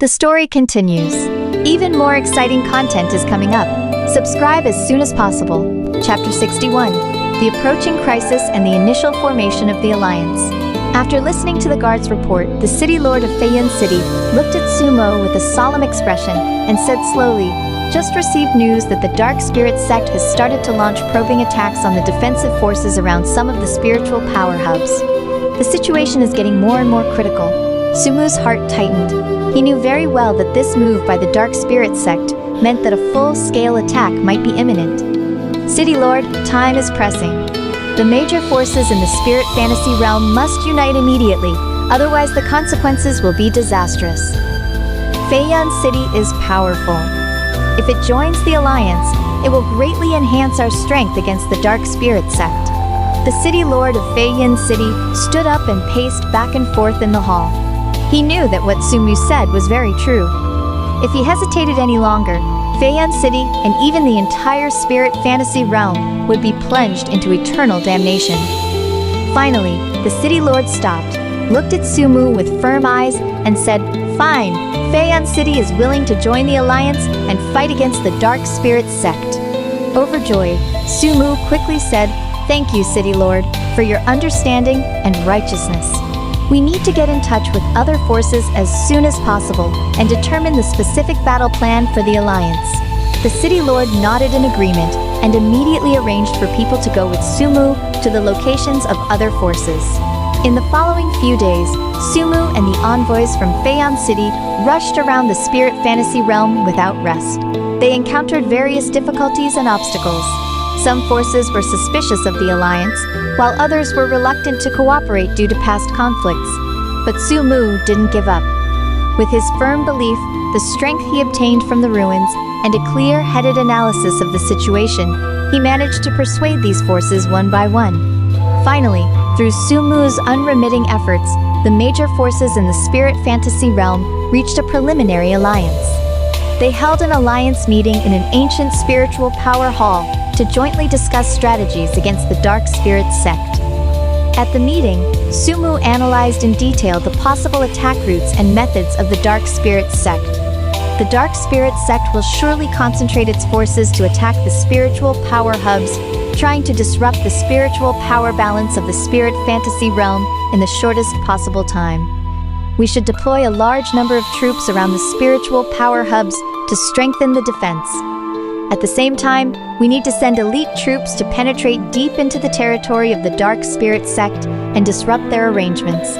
The story continues. Even more exciting content is coming up. Subscribe as soon as possible. Chapter 61. The approaching crisis and the initial formation of the Alliance. After listening to the guard's report, the city lord of Feiyan City looked at Sumo with a solemn expression and said slowly, "Just received news that the Dark Spirit sect has started to launch probing attacks on the defensive forces around some of the spiritual power hubs. The situation is getting more and more critical." Sumu's heart tightened. He knew very well that this move by the Dark Spirit sect meant that a full-scale attack might be imminent. "City Lord, time is pressing. The major forces in the spirit fantasy realm must unite immediately, otherwise the consequences will be disastrous. Feiyan City is powerful. If it joins the Alliance, it will greatly enhance our strength against the Dark Spirit sect." The city lord of Feiyan City stood up and paced back and forth in the hall. He knew that what Sumu said was very true. If he hesitated any longer, Feiyan City and even the entire spirit fantasy realm would be plunged into eternal damnation. Finally, the city lord stopped, looked at Sumu with firm eyes, and said, "Fine, Feiyan City is willing to join the Alliance and fight against the Dark Spirit sect." Overjoyed, Sumu quickly said, "Thank you, City Lord, for your understanding and righteousness. We need to get in touch with other forces as soon as possible and determine the specific battle plan for the Alliance." The City Lord nodded in agreement and immediately arranged for people to go with Sumu to the locations of other forces. In the following few days, Sumu and the envoys from Feiyan City rushed around the spirit fantasy realm without rest. They encountered various difficulties and obstacles. Some forces were suspicious of the Alliance, while others were reluctant to cooperate due to past conflicts. But Sumu didn't give up. With his firm belief, the strength he obtained from the ruins, and a clear-headed analysis of the situation, he managed to persuade these forces one by one. Finally, through Sumu's unremitting efforts, the major forces in the spirit fantasy realm reached a preliminary alliance. They held an alliance meeting in an ancient spiritual power hall to jointly discuss strategies against the Dark Spirit sect. At the meeting, Sumu analyzed in detail the possible attack routes and methods of the Dark Spirit sect. The Dark Spirit sect will surely concentrate its forces to attack the spiritual power hubs, trying to disrupt the spiritual power balance of the spirit fantasy realm in the shortest possible time. We should deploy a large number of troops around the spiritual power hubs to strengthen the defense. At the same time, we need to send elite troops to penetrate deep into the territory of the Dark Spirit sect and disrupt their arrangements.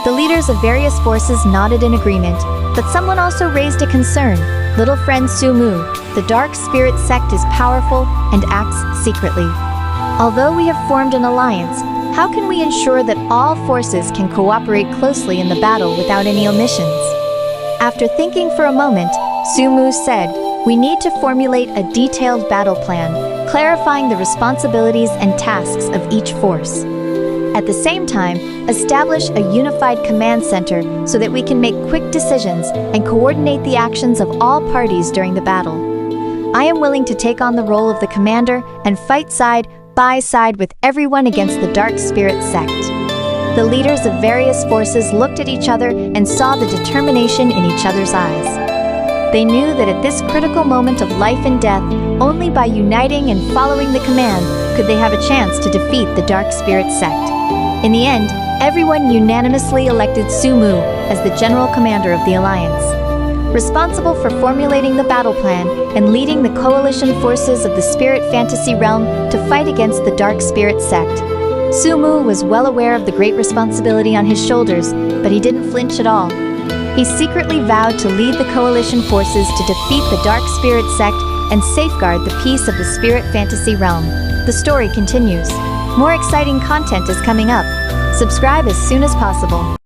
The leaders of various forces nodded in agreement, but someone also raised a concern. "Little friend Sumu, the Dark Spirit sect is powerful and acts secretly. Although we have formed an alliance, how can we ensure that all forces can cooperate closely in the battle without any omissions?" After thinking for a moment, Sumu said, "We need to formulate a detailed battle plan, clarifying the responsibilities and tasks of each force. At the same time, establish a unified command center so that we can make quick decisions and coordinate the actions of all parties during the battle. I am willing to take on the role of the commander and fight side by side with everyone against the Dark Spirit sect." The leaders of various forces looked at each other and saw the determination in each other's eyes. They knew that at this critical moment of life and death, only by uniting and following the command could they have a chance to defeat the Dark Spirit sect. In the end, everyone unanimously elected Sumu as the general commander of the Alliance. Responsible for formulating the battle plan and leading the coalition forces of the spirit fantasy realm to fight against the Dark Spirit sect, Sumu was well aware of the great responsibility on his shoulders, but he didn't flinch at all. He secretly vowed to lead the coalition forces to defeat the Dark Spirit sect and safeguard the peace of the spirit fantasy realm. The story continues. More exciting content is coming up. Subscribe as soon as possible.